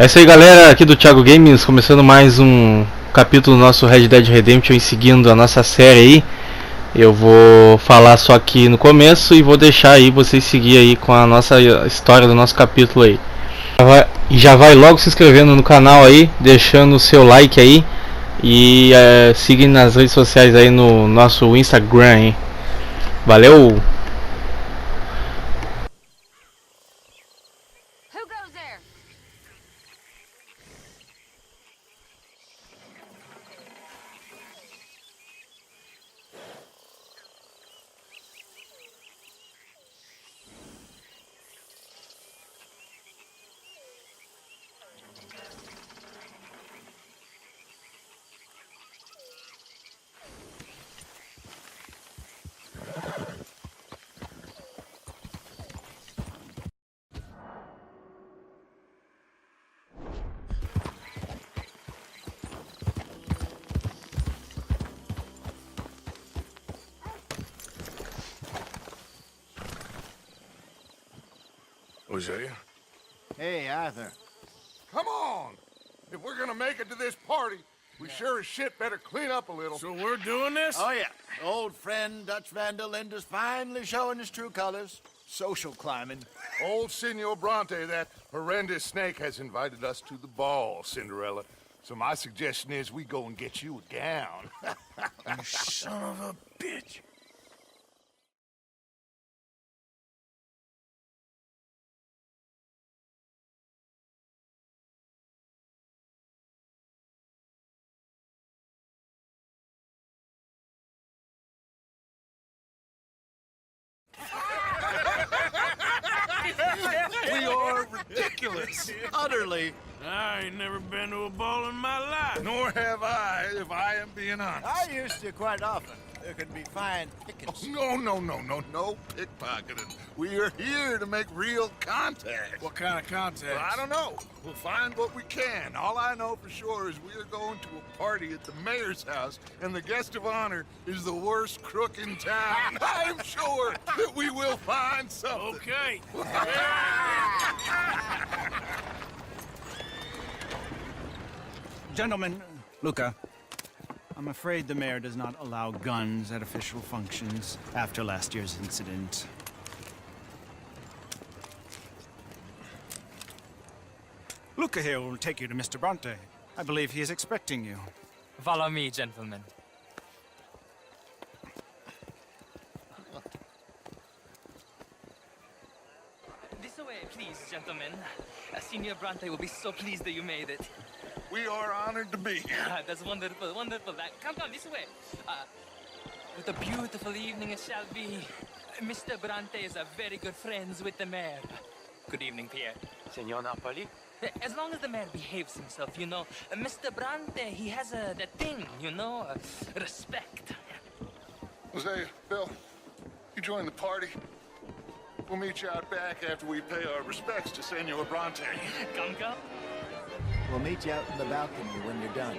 É isso aí, galera, aqui do Thiago Games, começando mais um capítulo do nosso Red Dead Redemption e seguindo a nossa série aí. Eu vou falar só aqui no começo e vou deixar aí vocês seguir aí com a nossa história do nosso capítulo aí. Já vai logo se inscrevendo no canal aí, deixando o seu like aí e seguindo nas redes sociais aí no nosso Instagram, hein? Valeu! Hosea? Hey, Arthur. Come on! If we're gonna make it to this party, we sure as shit better clean up a little. So we're doing this? Oh, yeah. Old friend Dutch Vandal Linda's finally showing his true colors. Social climbing. Old Senor Bronte, that horrendous snake, has invited us to the ball, Cinderella. So my suggestion is we go and get you a gown. You son of a bitch. We are ridiculous. Utterly. I ain't never been to a ball in my life. Nor have I, if I am being honest. I used to quite often. There can be fine pickings. No pickpocketing. We are here to make real contact. What kind of contact? Well, I don't know. We'll find what we can. All I know for sure is we are going to a party at the mayor's house, and the guest of honor is the worst crook in town. I'm sure that we will find something. Okay. Gentlemen, Luca, I'm afraid the mayor does not allow guns at official functions after last year's incident. Luca here will take you to Mr. Bronte. I believe he is expecting you. Follow me, gentlemen. This way, please, gentlemen. Senior Bronte will be so pleased that you made it. We are honored to be here. That's wonderful, wonderful. Come this way. What a beautiful evening it shall be. Mr. Bronte is a very good friends with the mayor. Good evening, Pierre. Senor Napoli? As long as the mayor behaves himself, you know. Mr. Bronte, he has that thing, you know, respect. Hosea, Bill, you join the party. We'll meet you out back after we pay our respects to Senor Bronte. Come. We'll meet you out in the balcony when you're done.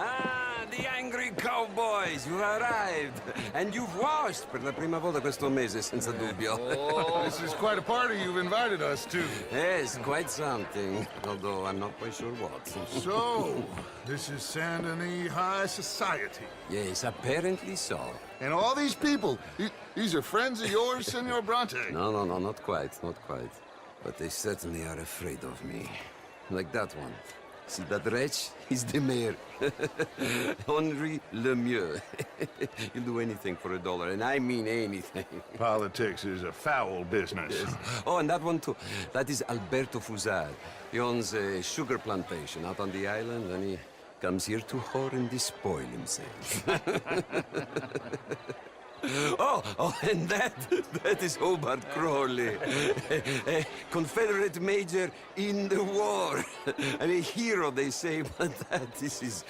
Ah, the angry cowboys, you arrived. And you've washed per la prima volta questo mese, senza dubbio. This is quite a party you've invited us to. Yes, quite something. Although I'm not quite sure what. So, this is Saint Denis High Society. Yes, apparently so. And all these people, these are friends of yours, Senor Bronte? No, not quite. But they certainly are afraid of me. Like that one. See that wretch? He's the mayor. Henri Lemieux. He'll do anything for $1, and I mean anything. Politics is a foul business. Yes. Oh, and that one too. That is Alberto Fusar. He owns a sugar plantation out on the island, and he comes here to whore and despoil himself. Oh, and that is Hobart Crawley, a Confederate major in the war. I mean, hero, they say, but that is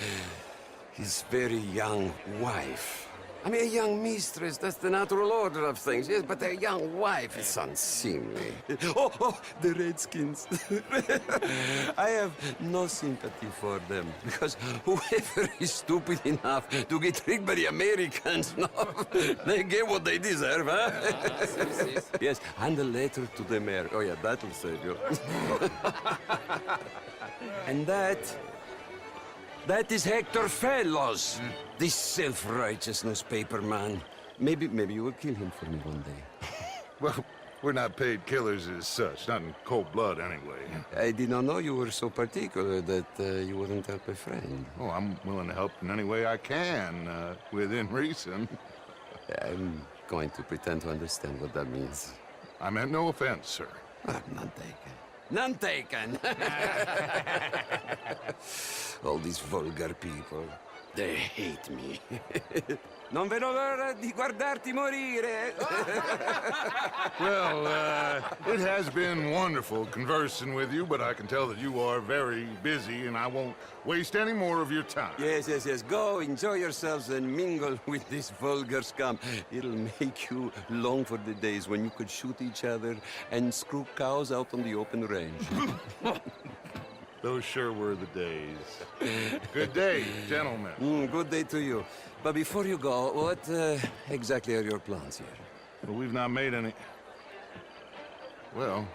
his very young wife. I mean, a young mistress, that's the natural order of things, yes, but a young wife is unseemly. Oh, the Redskins. I have no sympathy for them, because whoever is stupid enough to get tricked by the Americans, no, they get what they deserve, huh? Yes, and a letter to the mayor. Oh, yeah, that'll save you. And that is Hector Fellows, this self-righteous newspaper man. Maybe you will kill him for me one day. Well, we're not paid killers as such, not in cold blood anyway. I did not know you were so particular that you wouldn't help a friend. Oh, I'm willing to help in any way I can, within reason. I'm going to pretend to understand what that means. I meant no offense, sir. None taken. None taken! All these vulgar people, they hate me. Non vedo l'ora di guardarti morire. Well, it has been wonderful conversing with you, but I can tell that you are very busy, and I won't waste any more of your time. Yes. Go, enjoy yourselves, and mingle with this vulgar scum. It'll make you long for the days when you could shoot each other and screw cows out on the open range. Those sure were the days. Good day, gentlemen. Good day to you. But before you go, what exactly are your plans here? Well, we've not made any... Well,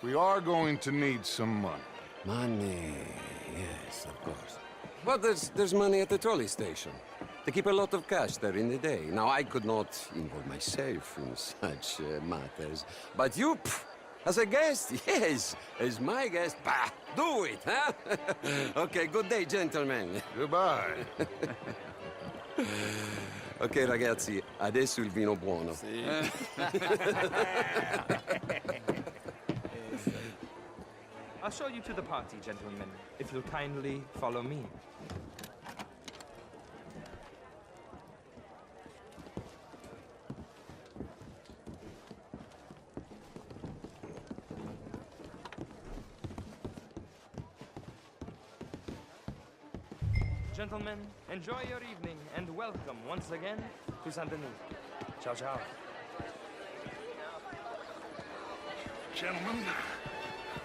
we are going to need some money. Money, yes, of course. But there's money at the trolley station. They keep a lot of cash there in the day. Now, I could not involve myself in such matters. But you, as a guest, yes, as my guest, bah, do it, huh? Okay, good day, gentlemen. Goodbye. Ok, ragazzi, adesso il vino buono. I'll show you to the party, gentlemen, if you'll kindly follow me. Gentlemen, enjoy your evening and welcome once again to Saint Denis. Ciao, ciao. Gentlemen,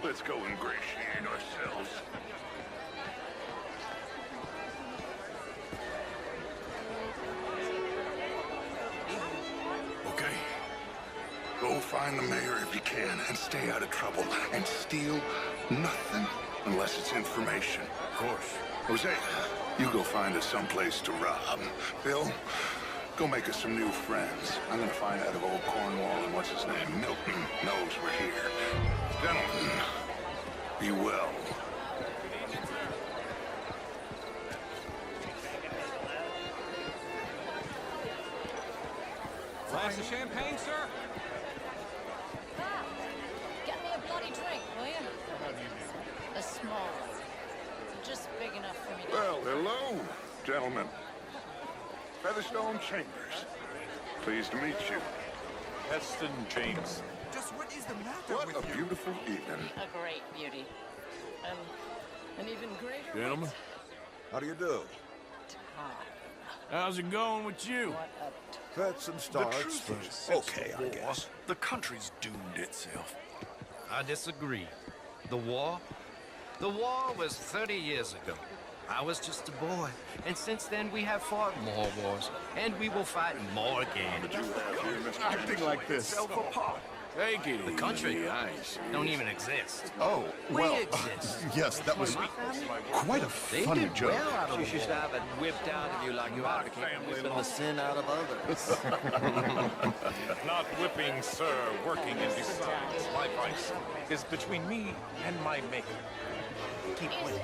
let's go ingratiate ourselves. Okay. Go find the mayor if you can and stay out of trouble. And steal nothing unless it's information. Of course. Jose, you go find us someplace to rob. Bill, go make us some new friends. I'm gonna find out if old Cornwall and what's-his-name, Milton, knows we're here. Gentlemen, be well. Glass of champagne, sir? Get me a bloody drink, will you? A small one. Just big enough for me to... Well, hello, gentlemen. Featherstone Chambers. Pleased to meet you. Heston James. Just what is the matter What with a you? beautiful evening. A great beauty. An even greater... Gentlemen. How do you do? How's it going with you? What a... Fits and starts, but okay, I guess. The country's doomed itself. I disagree. The war was 30 years ago. I was just a boy, and since then we have fought more wars, and we will fight more again. Acting like this. Take it The country easy, ice. don't even exist. Oh, We well, exist. yes, that was quite a They funny did joke. well out of the war. have it whipped out of you like Whipping the sin out of others. Not whipping, sir, working, and besides, my vice is between me and my maker. Keep winning.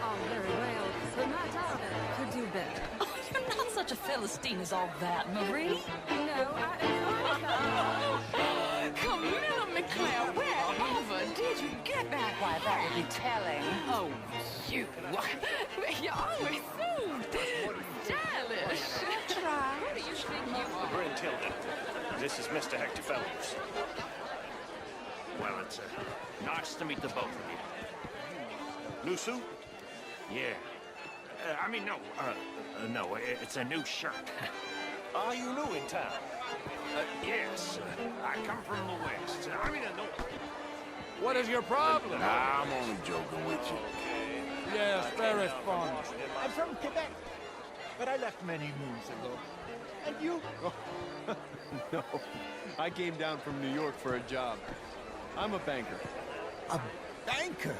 All very well, but my daughter could do better. Oh, you're not such a Philistine as all that, Marie. No, Camilla McClare, wherever did you get that? Why, that would be telling. Oh, you. You're always so dead. This is Mr. Hector Fellows. Well, it's nice to meet the both of you. New suit? Yeah. No, it's a new shirt. Are you new in town? Yes, I come from the West. I'm in the North. What is your problem? Nah, I'm only joking with you. Yes, very fun. I'm from Quebec, but I left many moons ago. And you? No, I came down from New York for a job. I'm a banker. A banker?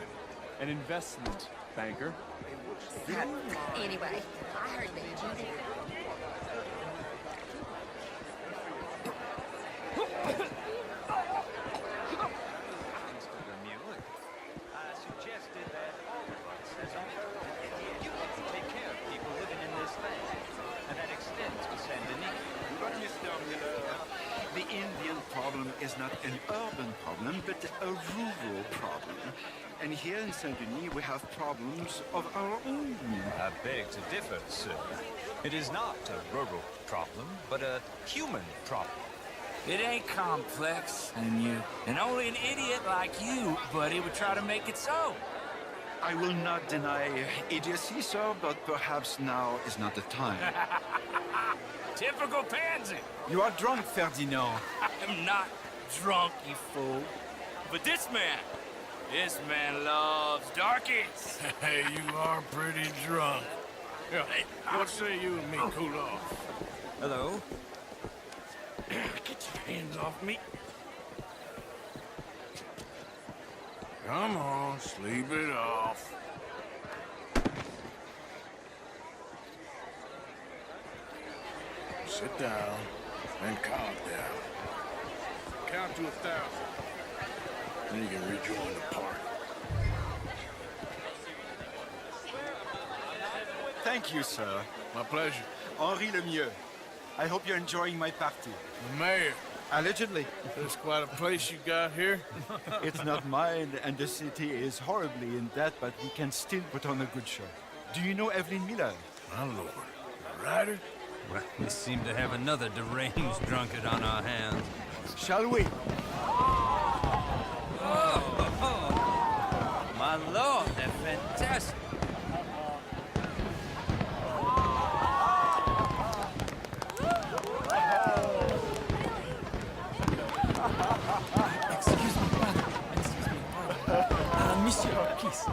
An investment banker. Anyway, I heard that you I suggested that all of us as a you take care of people living in this land, and that extends to Saint Denis. The Indian problem is not an urban problem, but a rural problem. And here in Saint-Denis, we have problems of our own. I beg to differ, sir. It is not a rural problem, but a human problem. It ain't complex, and only an idiot like you, buddy, would try to make it so. I will not deny idiocy, sir, but perhaps now is not the time. Typical pansy. You are drunk, Ferdinand. I'm not drunk, you fool. But this man loves darkies. Hey, you are pretty drunk. Yeah, what say you and me cool off? Hello? Get your hands off me. Come on, sleep it off. Sit down and calm down. Count to 1,000. Then you can rejoin the party. Thank you, sir. My pleasure. Henri Lemieux. I hope you're enjoying my party. The mayor. Allegedly. There's quite a place you got here. It's not mine, and the city is horribly in debt, but we can still put on a good show. Do you know Evelyn Miller? My lord. A writer? Well, we seem to have another deranged drunkard on our hands. Shall we? Oh, my lord, they're fantastic. Excuse me, brother. Monsieur, please.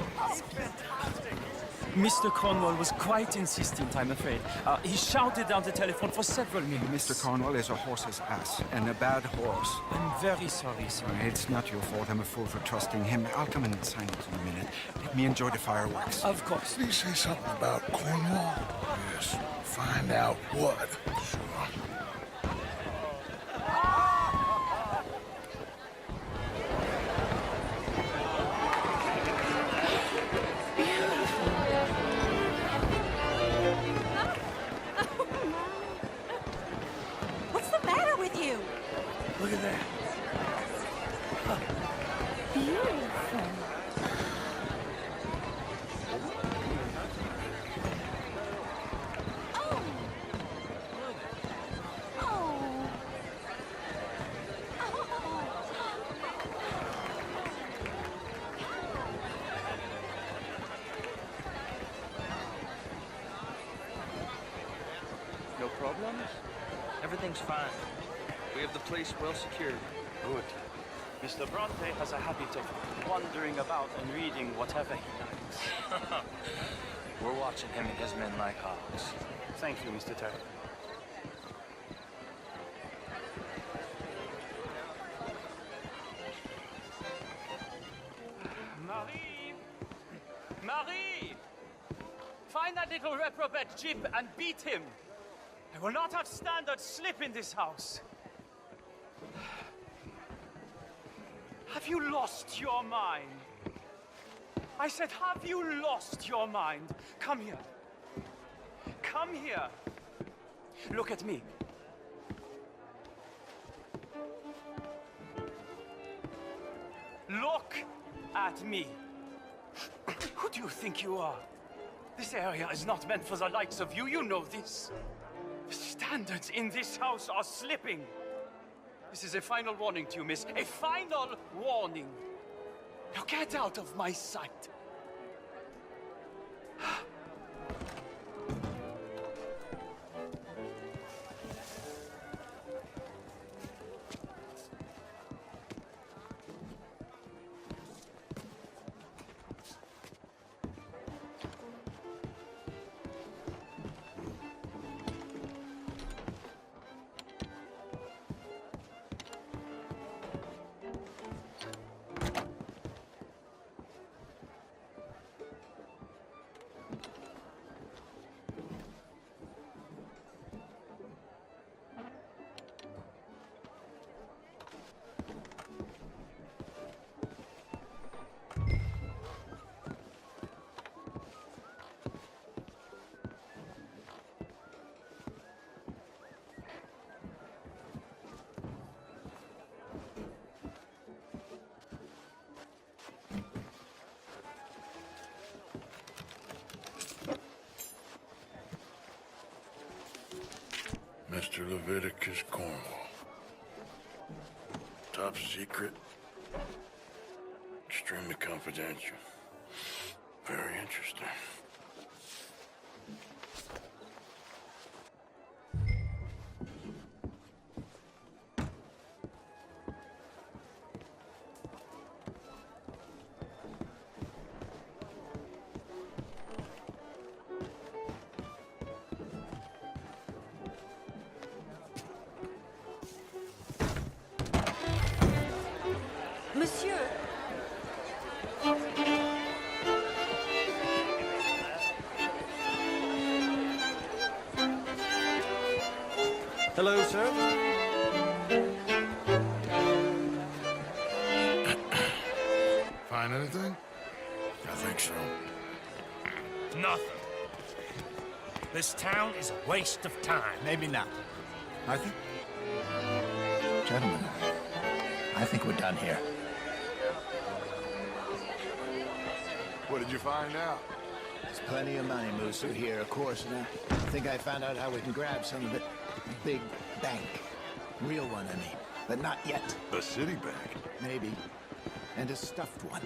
Mr. Cornwall was quite insistent, I'm afraid. He shouted down the telephone for several minutes. Mr. Cornwall is a horse's ass, and a bad horse. I'm very sorry, sir. It's not your fault. I'm a fool for trusting him. I'll come in and sign it in a minute. Let me enjoy the fireworks. Of course. Did he say something about Cornwall? Yes. Find out what. Sure. What's the matter with you? Look at that. Beautiful. Oh. Oh. No problems? Everything's fine. We have the place well secured. Good. Mr. Bronte has a habit of wandering about and reading whatever he likes. We're watching him and his men like hawks. Thank you, Mr. Terry. Marie! Marie! Find that little reprobate Jip and beat him. I will not have standard slip in this house. Have you lost your mind? I said, have you lost your mind? Come here. Come here. Look at me. Look at me. Who do you think you are? This area is not meant for the likes of you. You know this. The standards in this house are slipping. This is a final warning to you, miss. A final warning. Now get out of my sight. Mr. Leviticus Cornwall. Top secret. Extremely confidential. Very interesting. Monsieur. Hello, sir. Find anything? I think so. Nothing. This town is a waste of time. Maybe not. Arthur? Gentlemen, I think we're done here. What did you find out? There's plenty of money moves through here, of course, and I think I found out how we can grab some of it. Big bank. Real one, I mean. But not yet. A city bank? Maybe. And a stuffed one.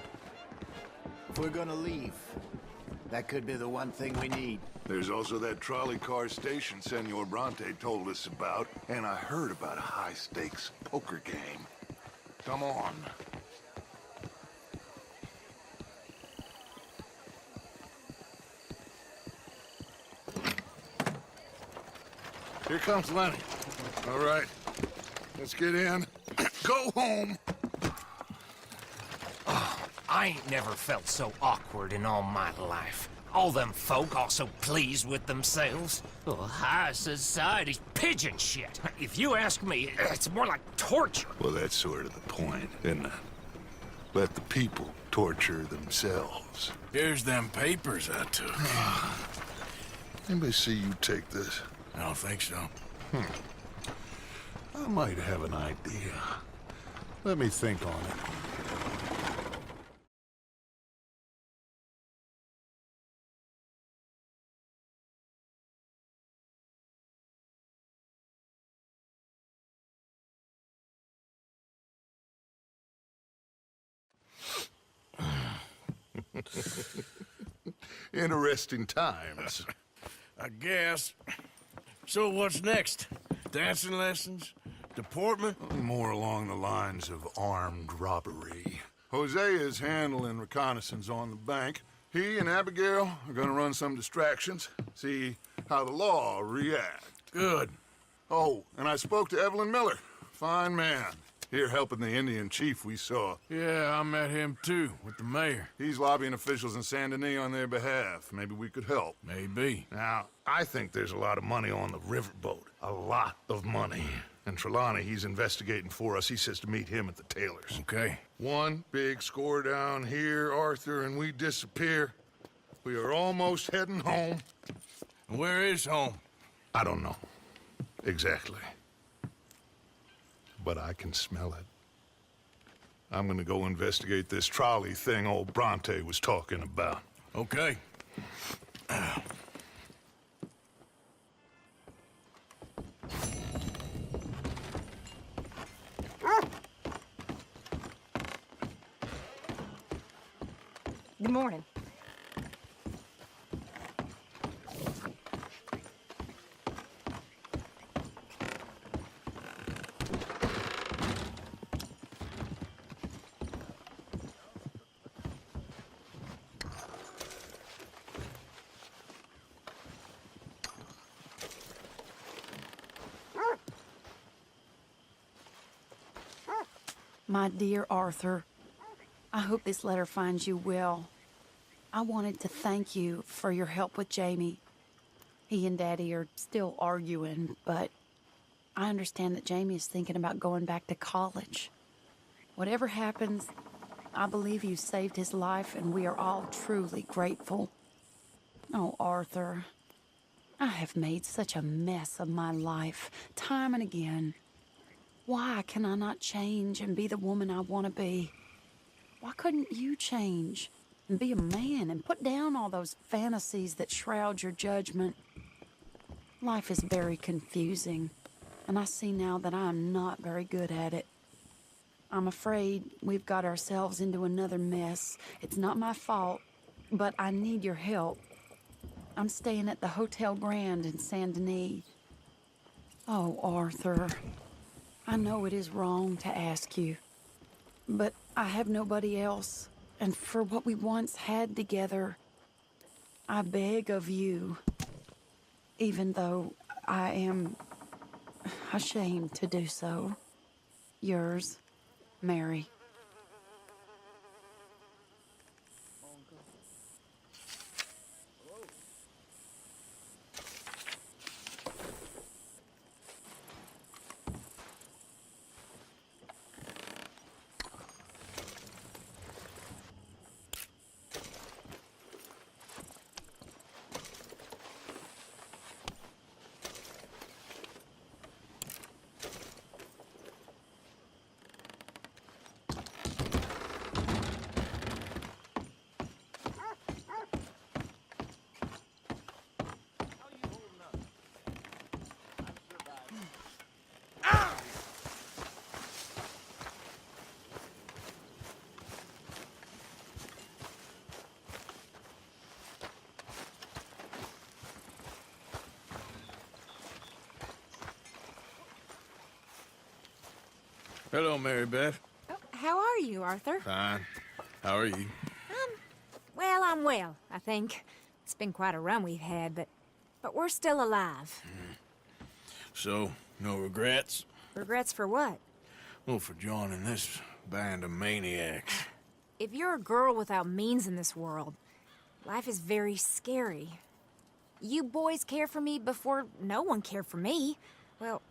If we're gonna leave, that could be the one thing we need. There's also that trolley car station Senor Bronte told us about, and I heard about a high-stakes poker game. Come on. Here comes Lenny. All right, let's get in. Go home. I ain't never felt so awkward in all my life. All them folk all so pleased with themselves. Oh, high society's pigeon shit. If you ask me, it's more like torture. Well, that's sort of the point, isn't it? Let the people torture themselves. Here's them papers I took. Anybody see you take this? I don't think so. I might have an idea. Let me think on it. Interesting times. I guess. So what's next? Dancing lessons? Deportment? More along the lines of armed robbery. Jose is handling reconnaissance on the bank. He and Abigail are gonna run some distractions, see how the law react. Good. Oh, and I spoke to Evelyn Miller. Fine man. Here helping the Indian chief we saw. Yeah, I met him too, with the mayor. He's lobbying officials in Saint Denis on their behalf. Maybe we could help. Maybe. Now, I think there's a lot of money on the riverboat. A lot of money. And Trelawney, he's investigating for us. He says to meet him at the Taylor's. Okay. One big score down here, Arthur, and we disappear. We are almost heading home. And where is home? I don't know. Exactly. But I can smell it. I'm gonna go investigate this trolley thing old Bronte was talking about. Okay. morning. My dear Arthur, I hope this letter finds you well. I wanted to thank you for your help with Jamie. He and Daddy are still arguing, but I understand that Jamie is thinking about going back to college. Whatever happens, I believe you saved his life, and we are all truly grateful. Oh, Arthur, I have made such a mess of my life, time and again. Why can I not change and be the woman I want to be? Why couldn't you change and be a man and put down all those fantasies that shroud your judgment? Life is very confusing, and I see now that I am not very good at it. I'm afraid we've got ourselves into another mess. It's not my fault, but I need your help. I'm staying at the Hotel Grand in Saint Denis. Oh, Arthur, I know it is wrong to ask you, but I have nobody else, and for what we once had together, I beg of you, even though I am ashamed to do so. Yours, Mary. Hello, Mary Beth. Oh, how are you, Arthur? Fine. How are you? Well, I'm well, I think. It's been quite a run we've had, but we're still alive. So, no regrets? Regrets for what? Well, for joining this band of maniacs. If you're a girl without means in this world, life is very scary. You boys cared for me before no one cared for me. Well,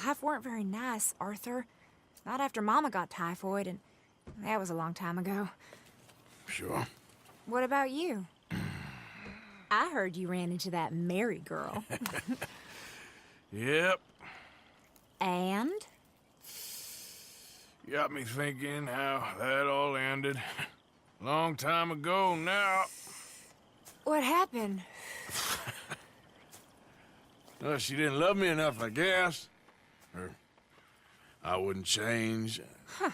life weren't very nice, Arthur. Not after Mama got typhoid, and that was a long time ago. Sure. What about you? I heard you ran into that Mary girl. Yep. And? Got me thinking how that all ended. Long time ago now. What happened? Well, she didn't love me enough, I guess. Or I wouldn't change. Huh.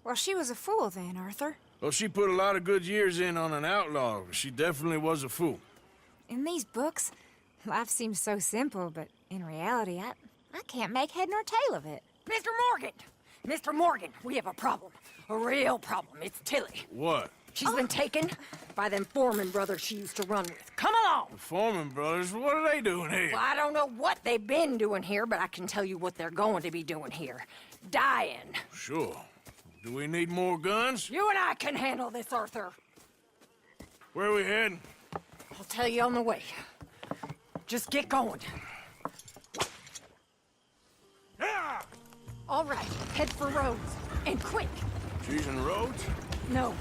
Well, she was a fool then, Arthur. Well, she put a lot of good years in on an outlaw. She definitely was a fool. In these books, life seems so simple, but in reality, I can't make head nor tail of it. Mr. Morgan! Mr. Morgan, we have a problem. A real problem. It's Tilly. What? She's been taken by them Foreman brothers she used to run with. Come along! The Foreman brothers? What are they doing here? Well, I don't know what they've been doing here, but I can tell you what they're going to be doing here. Dying. Sure. Do we need more guns? You and I can handle this, Arthur. Where are we heading? I'll tell you on the way. Just get going. Yeah! All right, head for Rhodes. And quick. She's in Rhodes? No.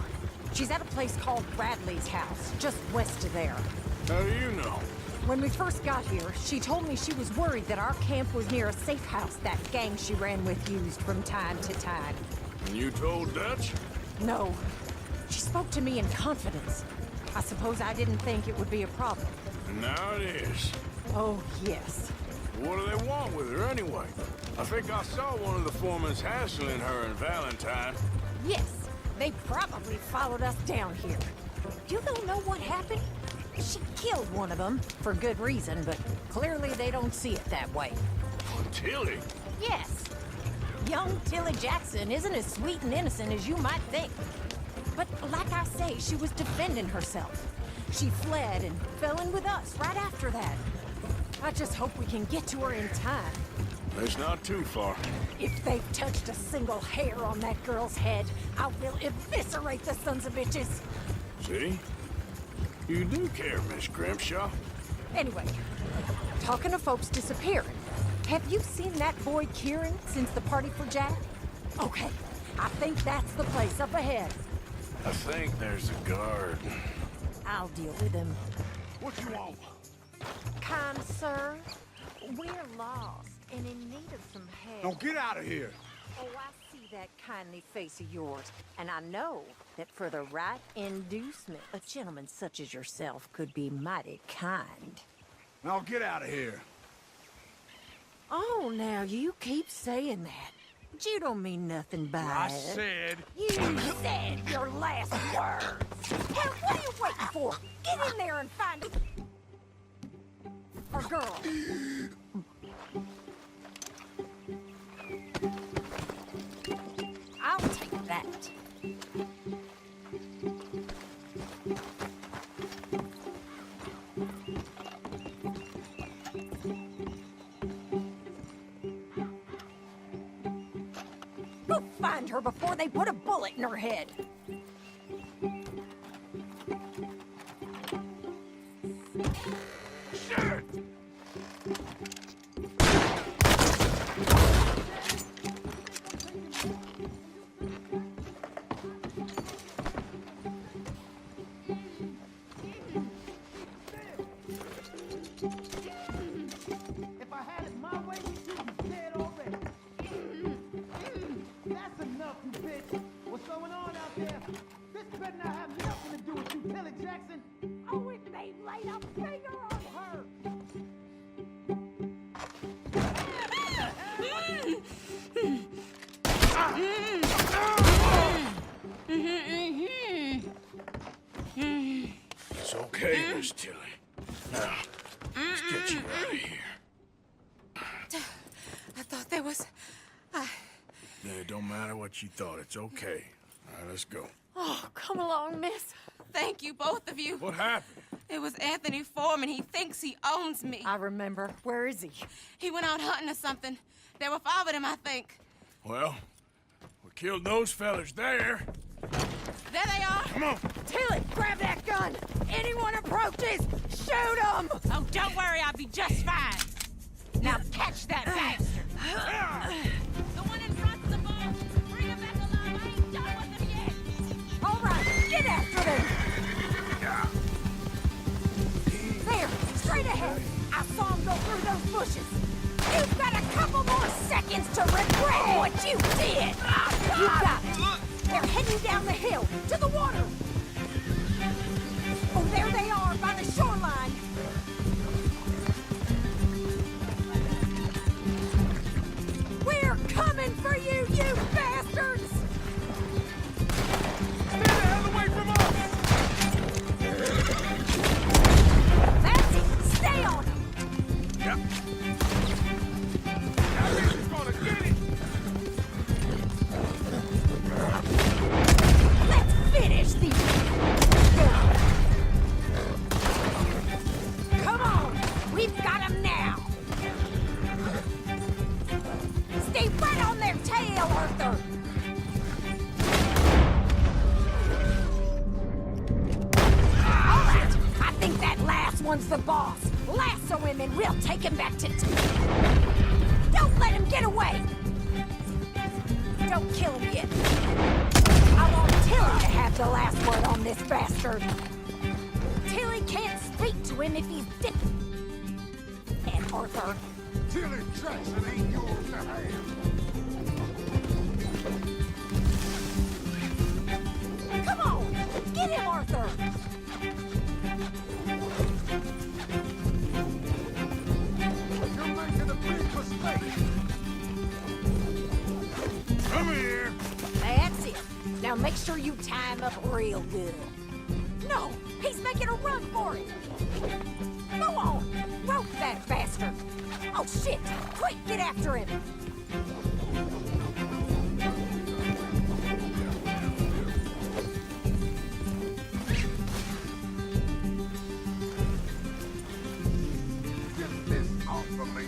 She's at a place called Bradley's house, just west of there. How do you know? When we first got here, she told me she was worried that our camp was near a safe house that gang she ran with used from time to time. And you told Dutch? No. She spoke to me in confidence. I suppose I didn't think it would be a problem. Now it is. Oh, yes. What do they want with her anyway? I think I saw one of the foremans hassling her and Valentine. Yes. They probably followed us down here. You don't know what happened? She killed one of them, for good reason, but clearly they don't see it that way. Tilly? Yes. Young Tilly Jackson isn't as sweet and innocent as you might think. But like I say, she was defending herself. She fled and fell in with us right after that. I just hope we can get to her in time. It's not too far. If they've touched a single hair on that girl's head, I will eviscerate the sons of bitches. See? You do care, Miss Grimshaw. Anyway, talking of folks disappearing, have you seen that boy Kieran since the party for Jack? Okay, I think that's the place up ahead. I think there's a guard. I'll deal with him. What you want? Kind sir, we're lost and in need of some help. Now get out of here. Oh, I see that kindly face of yours, and I know that for the right inducement, a gentleman such as yourself could be mighty kind. Now get out of here. Oh, now you keep saying that. But you don't mean nothing by I it. said... You said your last words. Well, what are you waiting for? Get in there and find our girl. I'll take that. Go find her before they put a bullet in her head. Shit! If I had it my way, you'd be dead already. That's enough, you bitch. What's going on out there? This better not have nothing to do with you, Tilly Jackson. Oh, if they laid a finger on her! It's okay, Miss Tilly. Now, let's get you out of here. I thought there was... Yeah, it don't matter what you thought. It's okay. All right, let's go. Oh, come along, miss. Thank you, both of you. What happened? It was Anthony Foreman. He thinks he owns me. I remember. Where is he? He went out hunting or something. There were 5 of them, I think. Well, we killed those fellas there. There they are. Come on. Tilly, grab that gun! Anyone approaches, shoot them! Oh, don't worry, I'll be just fine. Now catch that bastard! The one in front's the boss. Bring him back alive. I ain't done with him yet. All right, get after them! There, straight ahead. I saw him go through those bushes. You've got a couple more seconds to regret what you did! You got it! They're heading down the hill, to the water! Oh, there they are, by the shoreline! We're coming for you, you bastards! Stay the hell away from us! That's it! Stay on them! Yep. That bitch is gonna get it! Let's finish these! Come on! We've got them now! Stay right on their tail, Arthur! All right! I think that last one's the boss. Lasso him and we'll take him back to... Don't let him get away! Don't kill him yet. I want Tilly to have the last word on this bastard. Tilly can't speak to him if he's dead. And Arthur. Tilly Jackson ain't yours to have. Come on! Get him, Arthur! You're making a big mistake. Come here. That's it. Now make sure you tie him up real good. No No! He's making a run for it! Go on! Rope that bastard! Oh, shit! Quick, get after him! Get this off of me!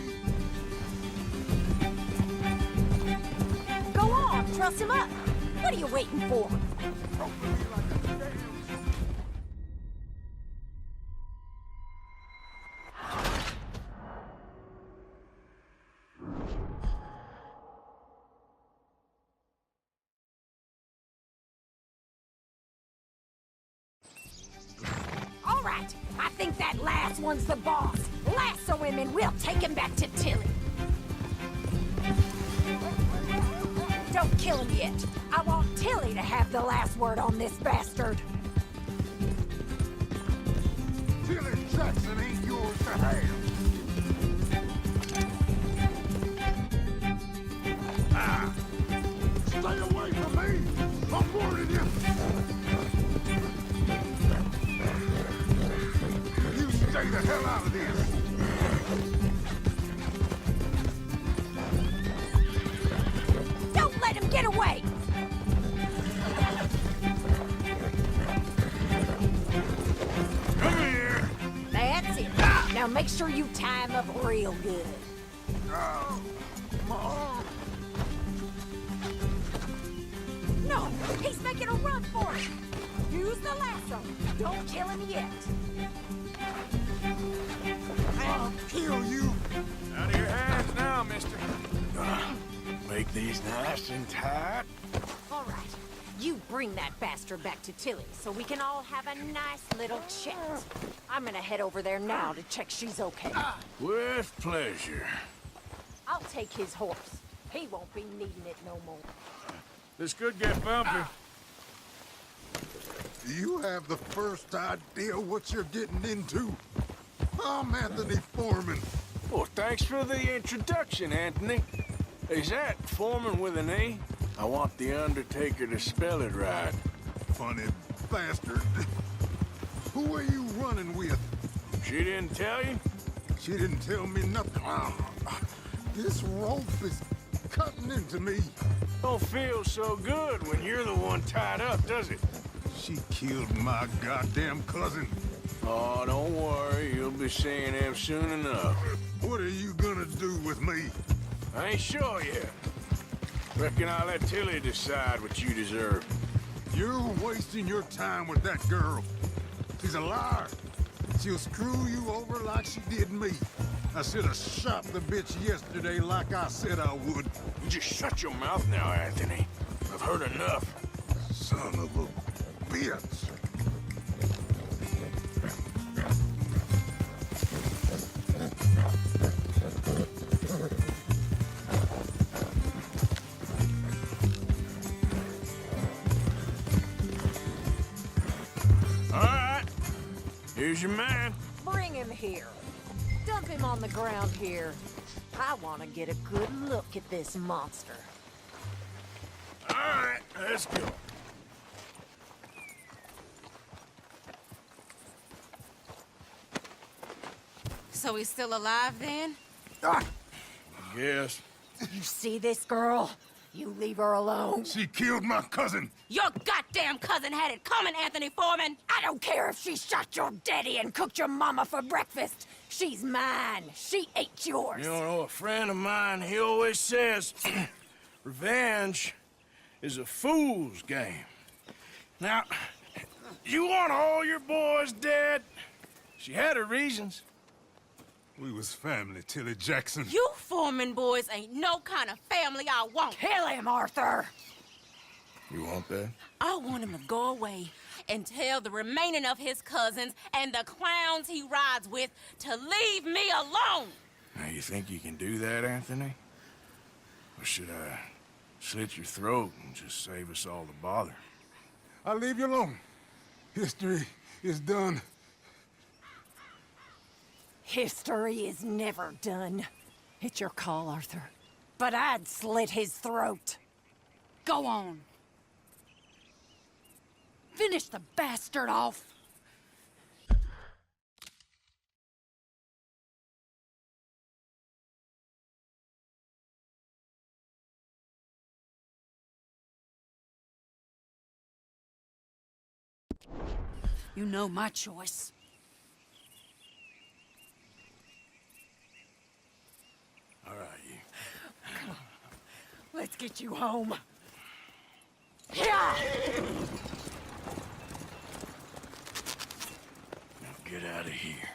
Go on! Truss him up! What are you waiting for? All right, I think that last one's the boss. Lasso him and we'll take him back to Tilly. Don't kill him yet. I want Tilly to have the last word on this bastard. Tilly Jackson ain't yours to have. Ah! Stay away from me! I'm warning you! You stay the hell out of this! Don't let him get away! Come here! That's it. Now make sure you tie him up real good. Oh. Mom. No! He's making a run for it! Use the lasso! Don't kill him yet! I'll kill you! Out of your hands now, mister. Make these nice and tight. All right. You bring that bastard back to Tilly so we can all have a nice little chat. I'm gonna head over there now to check she's okay. With pleasure. I'll take his horse. He won't be needing it no more. This could get bumpy. Do you have the first idea what you're getting into? I'm Anthony Foreman. Well, thanks for the introduction, Anthony. Is that Foreman with an A? I want the Undertaker to spell it right. Funny bastard. Who are you running with? She didn't tell you? She didn't tell me nothing. This rope is cutting into me. Don't feel so good when you're the one tied up, does it? She killed my goddamn cousin. Oh, don't worry. You'll be seeing him soon enough. What are you gonna do with me? I ain't sure yet. Reckon I'll let Tilly decide what you deserve. You're wasting your time with that girl. She's a liar. She'll screw you over like she did me. I should have shot the bitch yesterday like I said I would. You just shut your mouth now, Anthony. I've heard enough. Son of a bitch. All right. Here's your man. Bring him here. Dump him on the ground here. I want to get a good look at this monster. All right, let's go. So he's still alive then? Yes. You see this girl? You leave her alone. She killed my cousin. Your goddamn cousin had it coming, Anthony Foreman! I don't care if she shot your daddy and cooked your mama for breakfast. She's mine. She ate yours. You know, a friend of mine, he always says, revenge is a fool's game. Now, you want all your boys dead? She had her reasons. We was family, Tilly Jackson. You Foreman boys ain't no kind of family I want. Kill him, Arthur! You want that? I want him to go away and tell the remaining of his cousins and the clowns he rides with to leave me alone. Now, you think you can do that, Anthony? Or should I slit your throat and just save us all the bother? I'll leave you alone. History is done. History is never done. It's your call, Arthur. But I'd slit his throat. Go on. Finish the bastard off. You know my choice. All right, you. Come on. Let's get you home. Yeah! Now get out of here.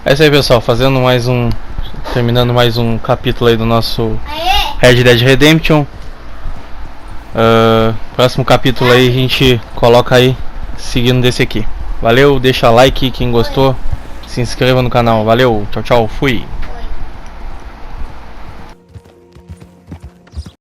É isso aí, pessoal, terminando mais um capítulo aí do nosso Red Dead Redemption. Próximo capítulo aí a gente coloca aí seguindo desse aqui. Valeu, deixa like quem gostou, se inscreva no canal. Valeu, tchau, tchau, fui.